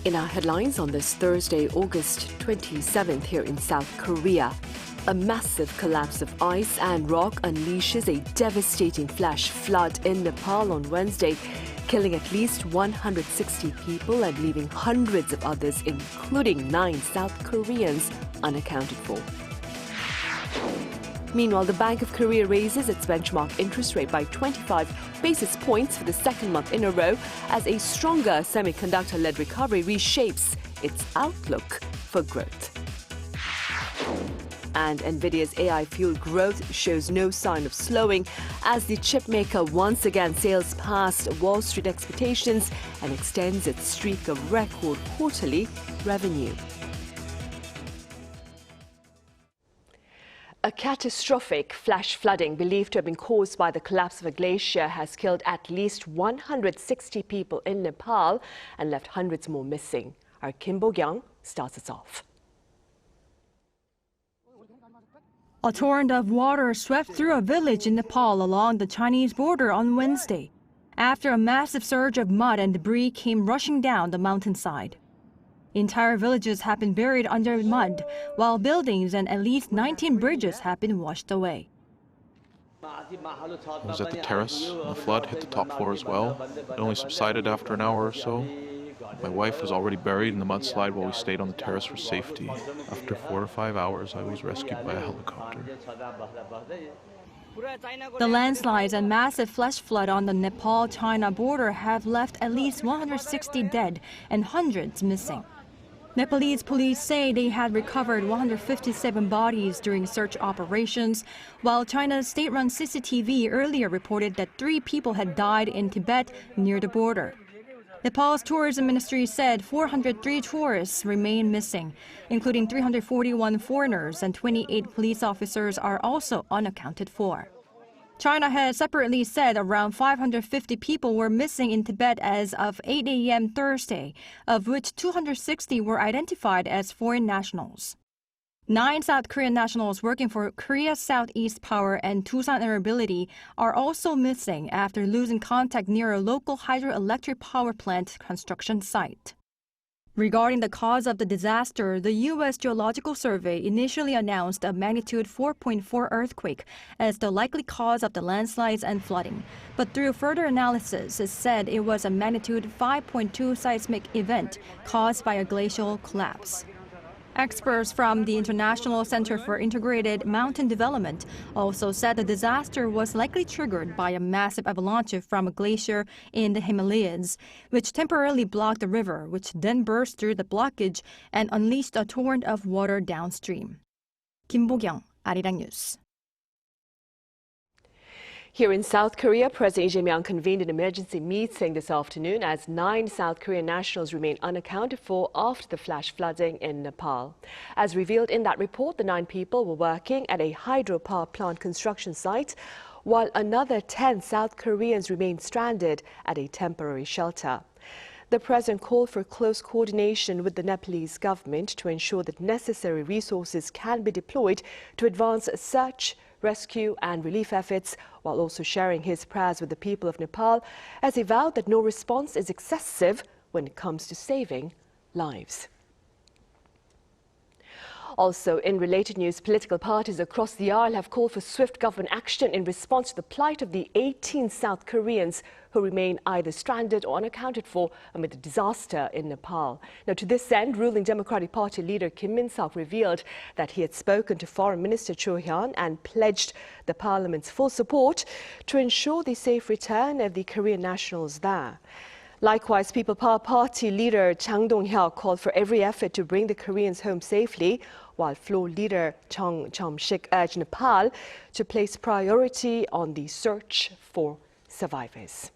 In our headlines on this Thursday, August 27th here in South Korea, a massive collapse of ice and rock unleashes a devastating flash flood in Nepal on Wednesday, killing at least 160 people and leaving hundreds of others, including 9 South Koreans, unaccounted for. Meanwhile, the Bank of Korea raises its benchmark interest rate by 25 basis points for the second month in a row as a stronger semiconductor-led recovery reshapes its outlook for growth. And Nvidia's AI-fueled growth shows no sign of slowing as the chipmaker once again sails past Wall Street expectations and extends its streak of record quarterly revenue. A catastrophic flash flooding believed to have been caused by the collapse of a glacier has killed at least 160 people in Nepal and left hundreds more missing. Our Kim Bo-kyung starts us off. A torrent of water swept through a village in Nepal along the Chinese border on Wednesday, after a massive surge of mud and debris came rushing down the mountainside. Entire villages have been buried under mud, while buildings and at least 19 bridges have been washed away. I was at the terrace. The flood hit the top floor as well. It only subsided after an hour or so. My wife was already buried in the mudslide while we stayed on the terrace for safety. After 4 or 5 hours, I was rescued by a helicopter. The landslides and massive flash flood on the Nepal-China border have left at least 160 dead and hundreds missing. Nepalese police say they had recovered 157 bodies during search operations, while China's state-run CCTV earlier reported that 3 people had died in Tibet near the border. Nepal's tourism ministry said 403 tourists remain missing, including 341 foreigners, and 28 police officers are also unaccounted for. China has separately said around 550 people were missing in Tibet as of 8 a.m. Thursday, of which 260 were identified as foreign nationals. 9 South Korean nationals working for Korea Southeast Power and Tucson Air Mobility are also missing after losing contact near a local hydroelectric power plant construction site. Regarding the cause of the disaster, the U.S. Geological Survey initially announced a magnitude 4.4 earthquake as the likely cause of the landslides and flooding. But through further analysis, it said it was a magnitude 5.2 seismic event caused by a glacial collapse. Experts from the International Center for Integrated Mountain Development also said the disaster was likely triggered by a massive avalanche from a glacier in the Himalayas, which temporarily blocked the river, which then burst through the blockage and unleashed a torrent of water downstream. Kim Bo-kyung, Arirang News. Here in South Korea, President Lee Jae-myung convened an emergency meeting this afternoon as 9 South Korean nationals remain unaccounted for after the flash flooding in Nepal. As revealed in that report, the 9 people were working at a hydropower plant construction site, while another 10 South Koreans remained stranded at a temporary shelter. The president called for close coordination with the Nepalese government to ensure that necessary resources can be deployed to advance search, rescue and relief efforts, while also sharing his prayers with the people of Nepal, as he vowed that no response is excessive when it comes to saving lives. Also, in related news, political parties across the aisle have called for swift government action in response to the plight of the 18 South Koreans who remain either stranded or unaccounted for amid the disaster in Nepal. Now, to this end, ruling Democratic Party leader Kim Min-seok revealed that he had spoken to Foreign Minister Cho Hyun and pledged the parliament's full support to ensure the safe return of the Korean nationals there. Likewise, People Power Party leader Chang Dong-hyuk called for every effort to bring the Koreans home safely, while floor leader Chung Chom-sik urged Nepal to place priority on the search for survivors.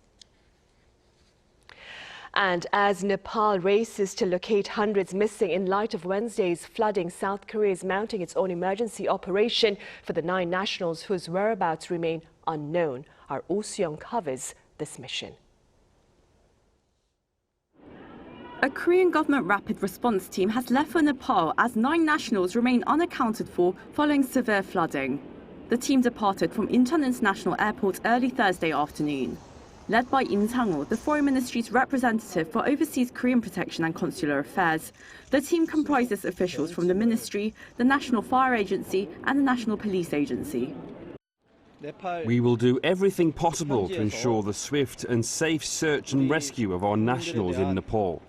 And as Nepal races to locate hundreds missing in light of Wednesday's flooding, South Korea is mounting its own emergency operation for the 9 nationals whose whereabouts remain unknown. Our Oh Seong covers this mission. A Korean government rapid response team has left for Nepal as 9 nationals remain unaccounted for following severe flooding. The team departed from Incheon International Airport early Thursday afternoon. led by Im Sang-ho, the Foreign Ministry's representative for overseas Korean protection and consular affairs. The team comprises officials from the ministry, the National Fire Agency and the National Police Agency. We will do everything possible to ensure the swift and safe search and rescue of our nationals in Nepal.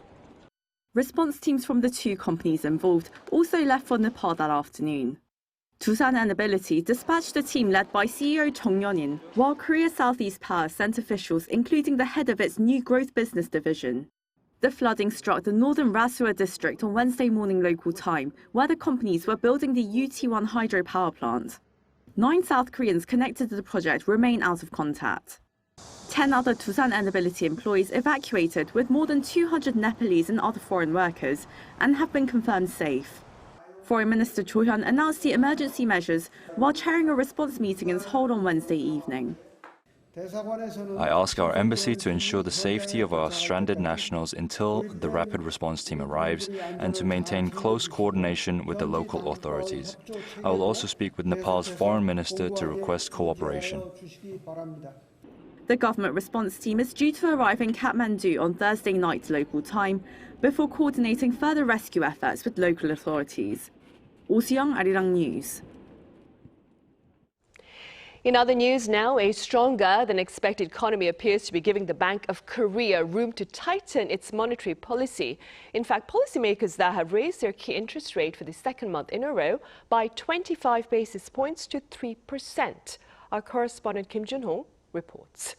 Response teams from the two companies involved also left for Nepal that afternoon. Busan and Ability dispatched a team led by CEO Chung Yeon-in, while Korea Southeast Power sent officials including the head of its new growth business division. The flooding struck the northern Rasua district on Wednesday morning local time, where the companies were building the UT1 hydropower plant. 9 South Koreans connected to the project remain out of contact. 10 other Busan and Ability employees evacuated, with more than 200 Nepalese and other foreign workers, and have been confirmed safe. Foreign Minister Cho Hyun announced the emergency measures while chairing a response meeting in Seoul on Wednesday evening. I ask our embassy to ensure the safety of our stranded nationals until the rapid response team arrives and to maintain close coordination with the local authorities. I will also speak with Nepal's foreign minister to request cooperation. The government response team is due to arrive in Kathmandu on Thursday night local time before coordinating further rescue efforts with local authorities. Oh Seong, Arirang News. In other news now, a stronger than expected economy appears to be giving the Bank of Korea room to tighten its monetary policy. In fact, policymakers there have raised their key interest rate for the second month in a row by 25 basis points to 3%. Our correspondent Kim Jun-ho reports.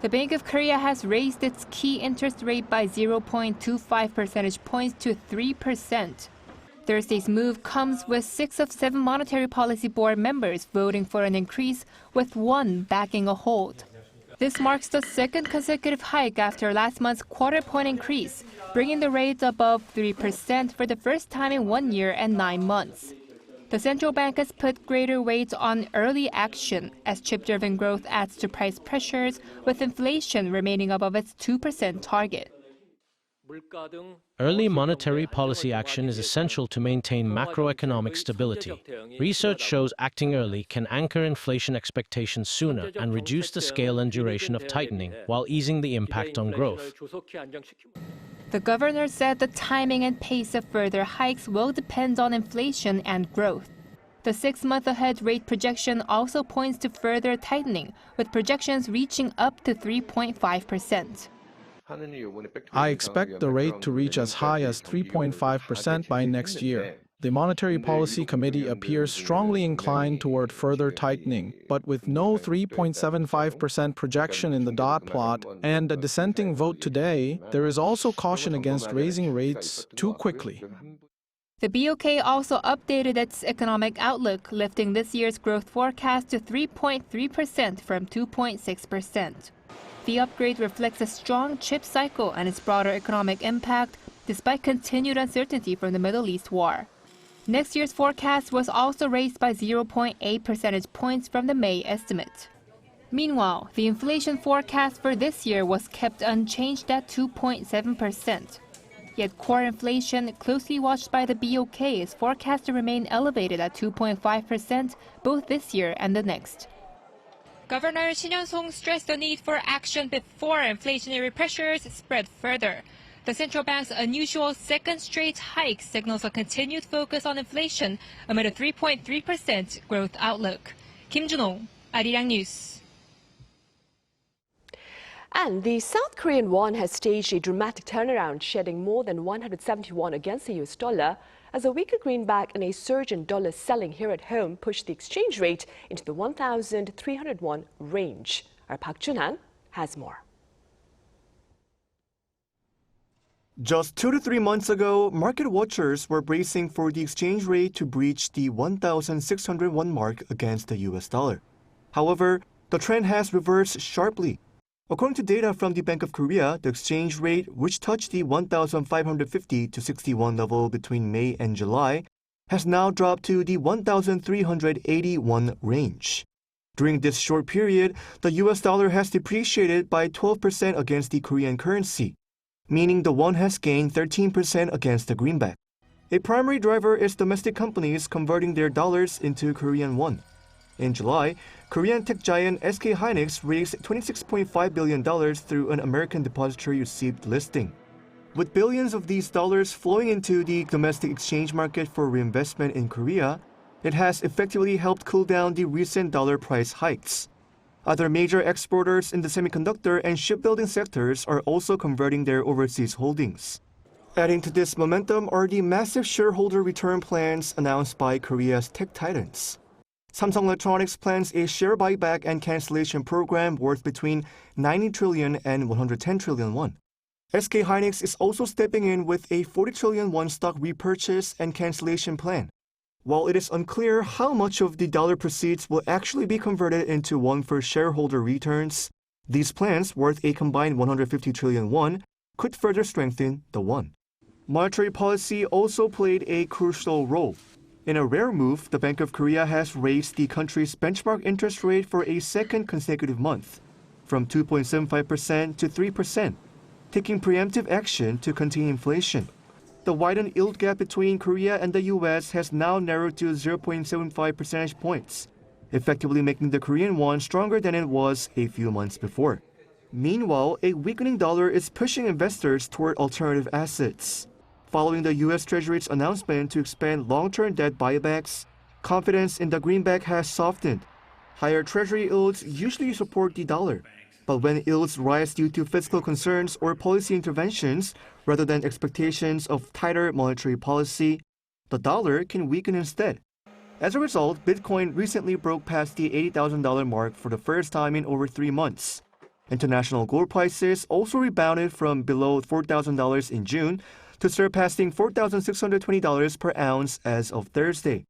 The Bank of Korea has raised its key interest rate by 0.25 percentage points to 3%. Thursday's move comes with 6 of 7 Monetary Policy Board members voting for an increase, with 1 backing a hold. This marks the second consecutive hike after last month's quarter-point increase, bringing the rate above 3% for the first time in 1 year and 9 months. The central bank has put greater weight on early action as chip-driven growth adds to price pressures, with inflation remaining above its 2% target. Early monetary policy action is essential to maintain macroeconomic stability. Research shows acting early can anchor inflation expectations sooner and reduce the scale and duration of tightening while easing the impact on growth. The governor said the timing and pace of further hikes will depend on inflation and growth. The 6-month-ahead rate projection also points to further tightening, with projections reaching up to 3.5%. I expect the rate to reach as high as 3.5% by next year. The Monetary Policy Committee appears strongly inclined toward further tightening, but with no 3.75% projection in the dot plot and a dissenting vote today, there is also caution against raising rates too quickly. The BOK also updated its economic outlook, lifting this year's growth forecast to 3.3% from 2.6%. The upgrade reflects a strong chip cycle and its broader economic impact, despite continued uncertainty from the Middle East war. Next year's forecast was also raised by 0.8 percentage points from the May estimate. Meanwhile, the inflation forecast for this year was kept unchanged at 2.7%. Yet core inflation, closely watched by the BOK, is forecast to remain elevated at 2.5% both this year and the next. Governor Shin Hyun-song stressed the need for action before inflationary pressures spread further. The central bank's unusual second straight hike signals a continued focus on inflation amid a 3.3% growth outlook. Kim Jun-ho, Arirang News. And the South Korean won has staged a dramatic turnaround, shedding more than 170 won against the US dollar, as a weaker greenback and a surge in dollar selling here at home pushed the exchange rate into the 1,300 won range. Our Park Jun-han has more. Just 2 to 3 months ago, market watchers were bracing for the exchange rate to breach the 1,600 won mark against the US dollar. However, the trend has reversed sharply. According to data from the Bank of Korea, the exchange rate, which touched the 1,550 to 61 level between May and July, has now dropped to the 1,381 range. During this short period, the US dollar has depreciated by 12% against the Korean currency, meaning the won has gained 13% against the greenback. A primary driver is domestic companies converting their dollars into Korean won. In July, Korean tech giant SK Hynix raised $26.5 billion through an American depository received listing. With billions of these dollars flowing into the domestic exchange market for reinvestment in Korea, it has effectively helped cool down the recent dollar price hikes. Other major exporters in the semiconductor and shipbuilding sectors are also converting their overseas holdings. Adding to this momentum are the massive shareholder return plans announced by Korea's tech titans. Samsung Electronics plans a share buyback and cancellation program worth between 90 trillion and 110 trillion won. SK Hynix is also stepping in with a 40 trillion won stock repurchase and cancellation plan. While it is unclear how much of the dollar proceeds will actually be converted into won for shareholder returns, these plans, worth a combined 150 trillion won, could further strengthen the won. Monetary policy also played a crucial role. In a rare move, the Bank of Korea has raised the country's benchmark interest rate for a second consecutive month, from 2.75% to 3%, taking preemptive action to contain inflation. The widened yield gap between Korea and the U.S. has now narrowed to 0.75 percentage points, effectively making the Korean won stronger than it was a few months before. Meanwhile, a weakening dollar is pushing investors toward alternative assets. Following the U.S. Treasury's announcement to expand long-term debt buybacks, confidence in the greenback has softened. Higher Treasury yields usually support the dollar, but when yields rise due to fiscal concerns or policy interventions rather than expectations of tighter monetary policy, the dollar can weaken instead. As a result, Bitcoin recently broke past the $80,000 mark for the first time in over 3 months. International gold prices also rebounded from below $4,000 in June to surpassing $4,620 per ounce as of Thursday.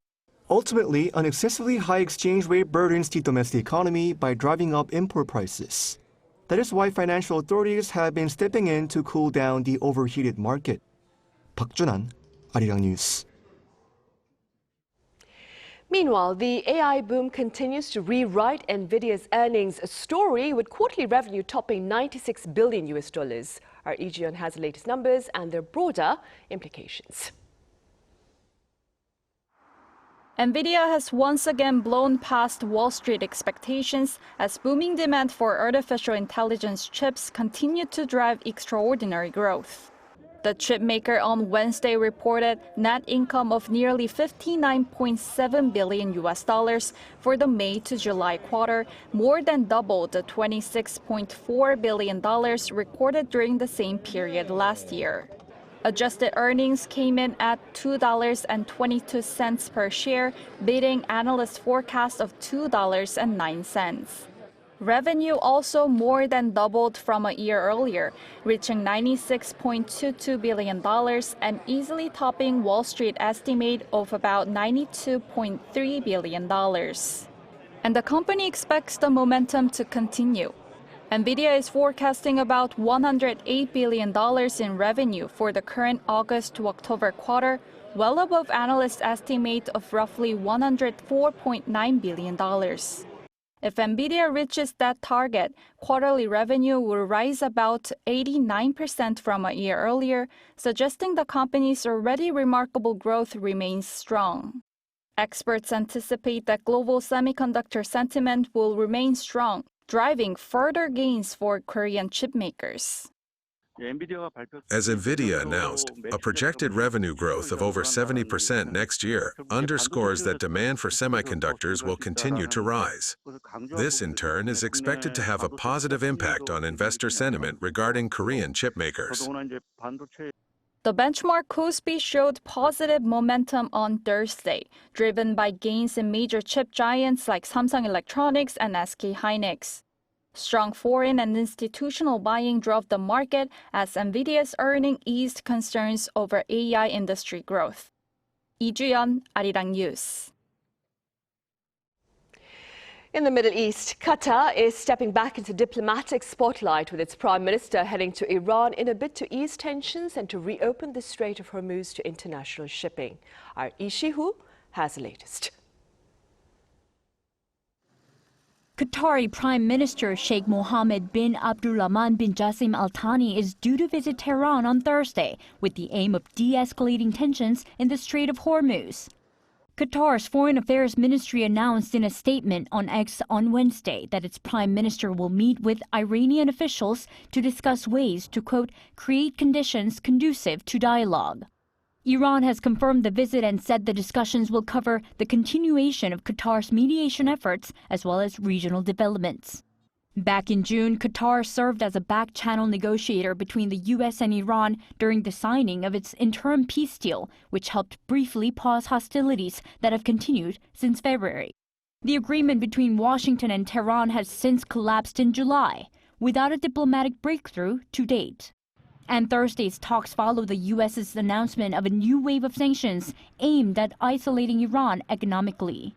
Ultimately, an excessively high exchange rate burdens the domestic economy by driving up import prices. That is why financial authorities have been stepping in to cool down the overheated market. Park Junan, Arirang News. Meanwhile, the AI boom continues to rewrite Nvidia's earnings story, with quarterly revenue topping $96 billion. Our Ijeon has the latest numbers and their broader implications. Nvidia has once again blown past Wall Street expectations as booming demand for artificial intelligence chips continued to drive extraordinary growth. The chipmaker on Wednesday reported net income of nearly $59.7 billion for the May to July quarter, more than double the $26.4 billion recorded during the same period last year. Adjusted earnings came in at $2.22 per share, beating analyst forecast of $2.09. Revenue also more than doubled from a year earlier, reaching $96.22 billion and easily topping Wall Street estimate of about $92.3 billion. And the company expects the momentum to continue. Nvidia is forecasting about $108 billion in revenue for the current August to October quarter, well above analyst estimate of roughly $104.9 billion. If Nvidia reaches that target, quarterly revenue will rise about 89% from a year earlier, suggesting the company's already remarkable growth remains strong. Experts anticipate that global semiconductor sentiment will remain strong, driving further gains for Korean chipmakers. As Nvidia announced, a projected revenue growth of over 70% next year underscores that demand for semiconductors will continue to rise. This, in turn, is expected to have a positive impact on investor sentiment regarding Korean chipmakers. The benchmark KOSPI showed positive momentum on Thursday, driven by gains in major chip giants like Samsung Electronics and SK Hynix. Strong foreign and institutional buying drove the market as Nvidia's earnings eased concerns over AI industry growth. Lee Ju-yeon, Arirang News. In the Middle East, Qatar is stepping back into diplomatic spotlight with its Prime Minister heading to Iran in a bid to ease tensions and to reopen the Strait of Hormuz to international shipping. Our Ishihu has the latest. Qatari Prime Minister Sheikh Mohammed bin Abdulrahman bin Jassim Al Thani is due to visit Tehran on Thursday with the aim of de-escalating tensions in the Strait of Hormuz. Qatar's Foreign Affairs Ministry announced in a statement on X on Wednesday that its prime minister will meet with Iranian officials to discuss ways to, quote, create conditions conducive to dialogue. Iran has confirmed the visit and said the discussions will cover the continuation of Qatar's mediation efforts as well as regional developments. Back in June, Qatar served as a back-channel negotiator between the U.S. and Iran during the signing of its interim peace deal, which helped briefly pause hostilities that have continued since February. The agreement between Washington and Tehran has since collapsed in July, without a diplomatic breakthrough to date. And Thursday's talks follow the U.S.'s announcement of a new wave of sanctions aimed at isolating Iran economically.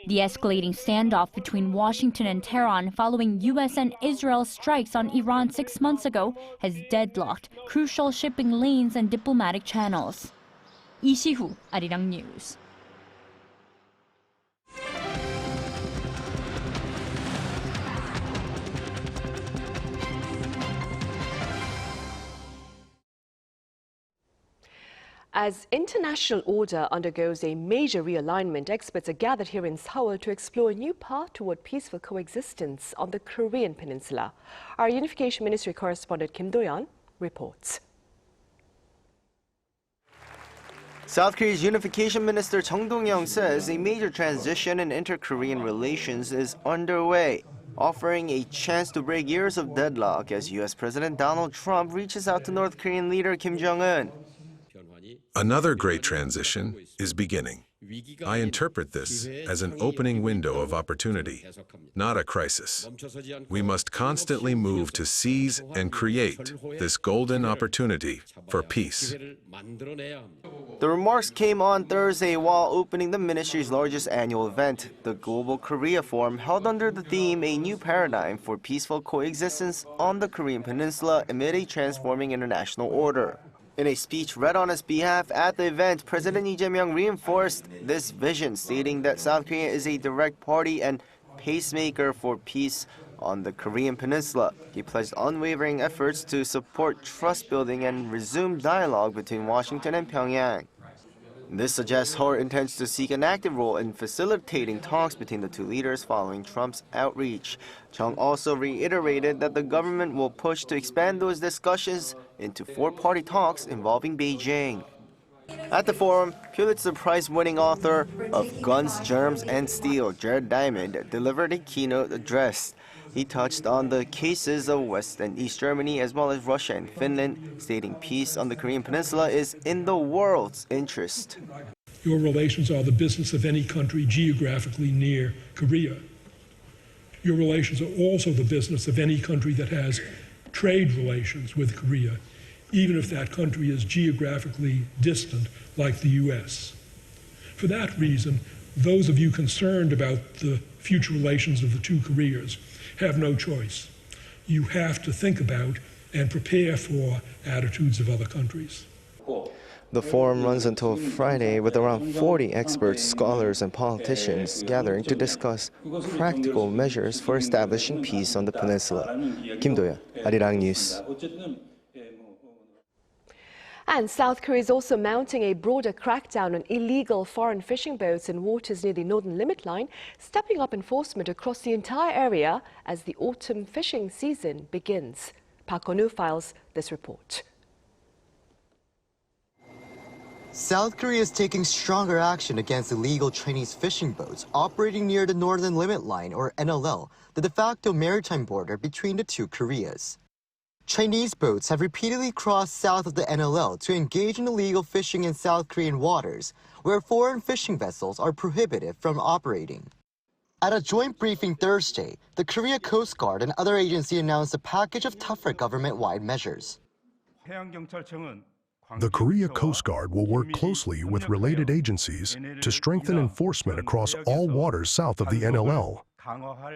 The escalating standoff between Washington and Tehran following U.S. and Israel strikes on Iran 6 months ago has deadlocked crucial shipping lanes and diplomatic channels. Lee Si-hoo, Arirang News. As international order undergoes a major realignment, experts are gathered here in Seoul to explore a new path toward peaceful coexistence on the Korean peninsula. Our Unification Ministry correspondent Kim Do-yeon reports. South Korea's Unification Minister Chung Dong-young says a major transition in inter-Korean relations is underway, offering a chance to break years of deadlock as U.S. President Donald Trump reaches out to North Korean leader Kim Jong-un. Another great transition is beginning. I interpret this as an opening window of opportunity, not a crisis. We must constantly move to seize and create this golden opportunity for peace. The remarks came on Thursday while opening the ministry's largest annual event, the Global Korea Forum, held under the theme A New Paradigm for Peaceful Coexistence on the Korean Peninsula amid a transforming international order. In a speech read on his behalf at the event, President Lee Jae-myung reinforced this vision, stating that South Korea is a direct party and pacemaker for peace on the Korean Peninsula. He pledged unwavering efforts to support trust building and resume dialogue between Washington and Pyongyang. This suggests Seoul intends to seek an active role in facilitating talks between the two leaders following Trump's outreach. Chung also reiterated that the government will push to expand those discussions into four-party talks involving Beijing. At the forum, Pulitzer Prize-winning author of Guns, Germs, and Steel, Jared Diamond, delivered a keynote address. He touched on the cases of West and East Germany as well as Russia and Finland, stating peace on the Korean Peninsula is in the world's interest. Your relations are the business of any country geographically near Korea. Your relations are also the business of any country that has trade relations with Korea, even if that country is geographically distant like the U.S. For that reason, those of you concerned about the future relations of the two Koreas have no choice. You have to think about and prepare for attitudes of other countries. The forum runs until Friday with around 40 experts, scholars, and politicians gathering to discuss practical measures for establishing peace on the peninsula. Kim Do-yeon, Arirang News. And South Korea is also mounting a broader crackdown on illegal foreign fishing boats in waters near the northern limit line, stepping up enforcement across the entire area as the autumn fishing season begins. Park Kon-woo files this report. South Korea is taking stronger action against illegal Chinese fishing boats operating near the northern limit line, or NLL, the de facto maritime border between the two Koreas. Chinese boats have repeatedly crossed south of the NLL to engage in illegal fishing in South Korean waters, where foreign fishing vessels are prohibited from operating. At a joint briefing Thursday, the Korea Coast Guard and other agencies announced a package of tougher government-wide measures. The Korea Coast Guard will work closely with related agencies to strengthen enforcement across all waters south of the NLL.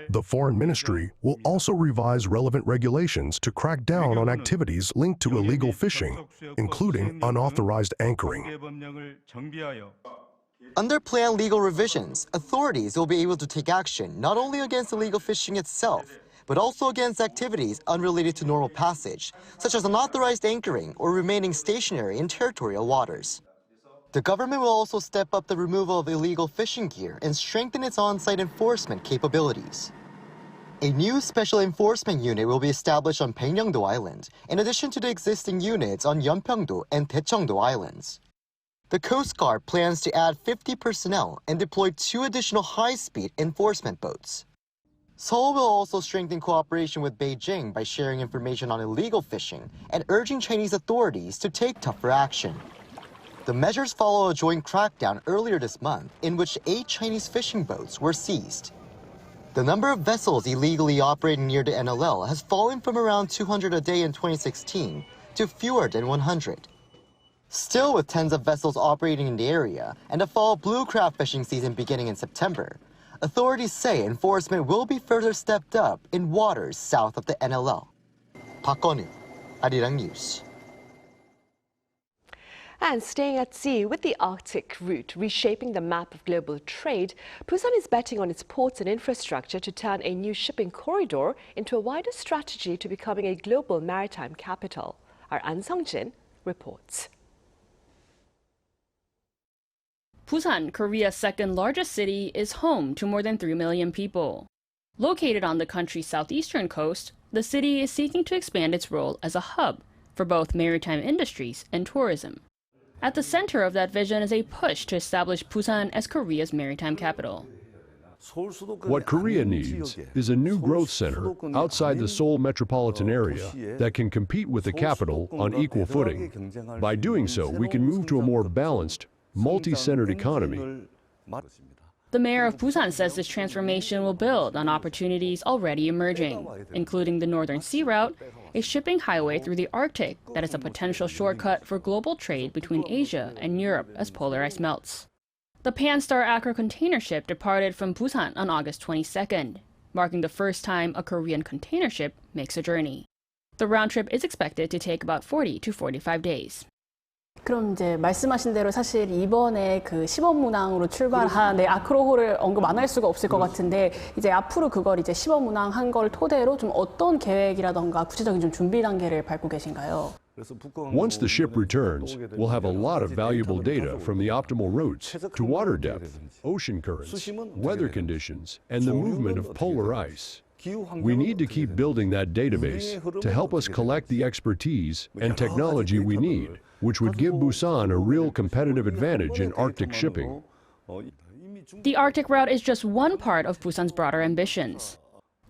The Foreign Ministry will also revise relevant regulations to crack down on activities linked to illegal fishing, including unauthorized anchoring. Under planned legal revisions, authorities will be able to take action not only against illegal fishing itself, but also against activities unrelated to normal passage, such as unauthorized anchoring or remaining stationary in territorial waters. The government will also step up the removal of illegal fishing gear and strengthen its on-site enforcement capabilities. A new special enforcement unit will be established on Baekneungdo Island, in addition to the existing units on Yeonpyeongdo and Daecheongdo Islands. The Coast Guard plans to add 50 personnel and deploy 2 additional high-speed enforcement boats. Seoul will also strengthen cooperation with Beijing by sharing information on illegal fishing and urging Chinese authorities to take tougher action. The measures follow a joint crackdown earlier this month in which 8 Chinese fishing boats were seized. The number of vessels illegally operating near the NLL has fallen from around 200 a day in 2016 to fewer than 100. Still, with tens of vessels operating in the area and a fall blue crab fishing season beginning in September, authorities say enforcement will be further stepped up in waters south of the NLL. Park Geon-woo, Arirang News. And staying at sea with the Arctic route reshaping the map of global trade, Busan is betting on its ports and infrastructure to turn a new shipping corridor into a wider strategy to becoming a global maritime capital. Our An Sung-jin reports. Busan, Korea's second largest city, is home to more than 3 million people. Located on the country's southeastern coast, the city is seeking to expand its role as a hub for both maritime industries and tourism. At the center of that vision is a push to establish Busan as Korea's maritime capital. What Korea needs is a new growth center outside the Seoul metropolitan area that can compete with the capital on equal footing. By doing so, we can move to a more balanced, multi-centered economy. The mayor of Busan says this transformation will build on opportunities already emerging, including the Northern Sea Route, a shipping highway through the Arctic that is a potential shortcut for global trade between Asia and Europe as polar ice melts. The Pan-Star Accra container ship departed from Busan on August 22nd, marking the first time a Korean container ship makes a journey. The round trip is expected to take about 40 to 45 days. 그럼 이제 말씀하신 대로 사실 이번에 그 시범운항으로 출발한 아크로호를 언급 안 할 수가 없을 것 같은데 이제 앞으로 그걸 이제 시범운항한 걸 토대로 좀 어떤 계획이라던가 구체적인 좀 준비 단계를 밟고 계신가요? Once the ship returns, we'll have a lot of valuable data from the optimal routes to water depth, ocean currents, weather conditions, and the movement of polar ice. We need to keep building that database to help us collect the expertise and technology we need, which would give Busan a real competitive advantage in Arctic shipping. The Arctic route is just one part of Busan's broader ambitions.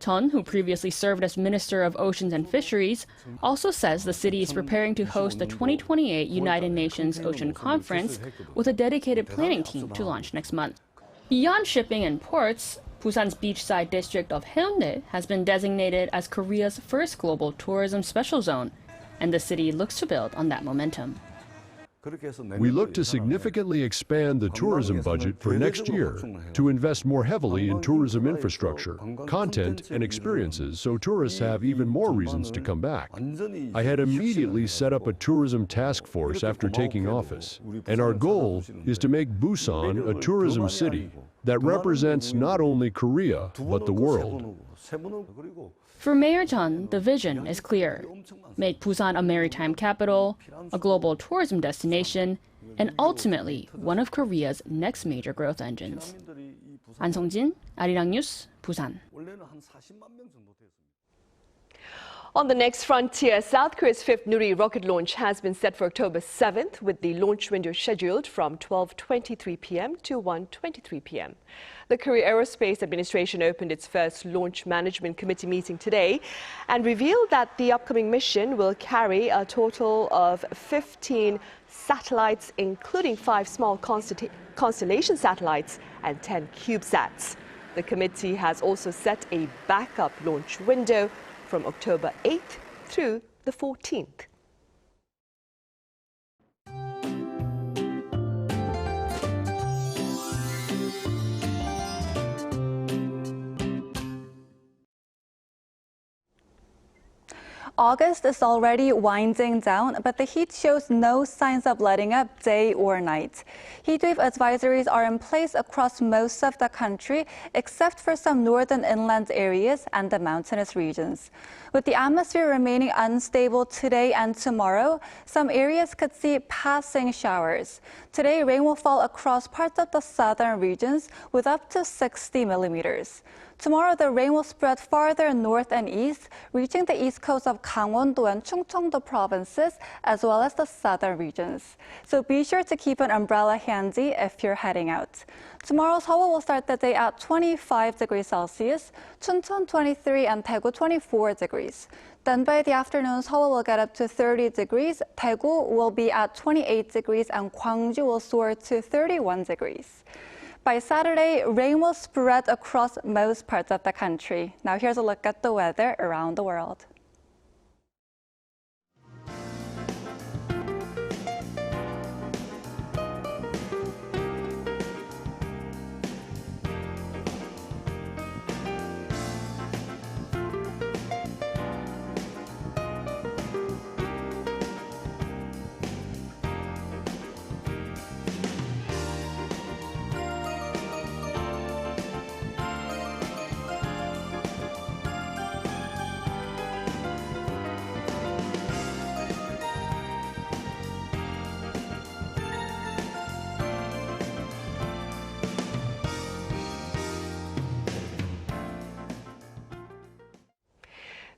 Chun, who previously served as Minister of Oceans and Fisheries, also says the city is preparing to host the 2028 United Nations Ocean Conference with a dedicated planning team to launch next month. Beyond shipping and ports, Busan's beachside district of Haeundae has been designated as Korea's first global tourism special zone, and the city looks to build on that momentum. We look to significantly expand the tourism budget for next year to invest more heavily in tourism infrastructure, content, and experiences so tourists have even more reasons to come back. I had immediately set up a tourism task force after taking office, and our goal is to make Busan a tourism city that represents not only Korea, but the world. For Mayor Chun, the vision is clear. Make Busan a maritime capital, a global tourism destination, and ultimately one of Korea's next major growth engines. An Sung-jin, Arirang News, Busan. On the next frontier, South Korea's fifth Nuri rocket launch has been set for October 7th, with the launch window scheduled from 12:23 p.m. to 1:23 p.m. The Korea Aerospace Administration opened its first Launch Management Committee meeting today and revealed that the upcoming mission will carry a total of 15 satellites, including 5 small constellation satellites and 10 CubeSats. The committee has also set a backup launch window from October 8th through the 14th. August is already winding down, but the heat shows no signs of letting up day or night. Heatwave advisories are in place across most of the country, except for some northern inland areas and the mountainous regions. With the atmosphere remaining unstable today and tomorrow, some areas could see passing showers. Today, rain will fall across parts of the southern regions with up to 60 millimeters. Tomorrow, the rain will spread farther north and east, reaching the east coast of Gangwon-do and Chungcheong-do provinces, as well as the southern regions. So be sure to keep an umbrella handy if you're heading out. Tomorrow, Seoul will start the day at 25 degrees Celsius, Chuncheon 23 and Daegu 24 degrees. Then by the afternoon, Seoul will get up to 30 degrees, Daegu will be at 28 degrees, and Gwangju will soar to 31 degrees. By Saturday, rain will spread across most parts of the country. Now here's a look at the weather around the world.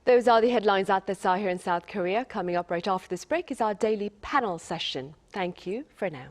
Those are the headlines at this hour here in South Korea. Coming up right after this break is our daily panel session. Thank you for now.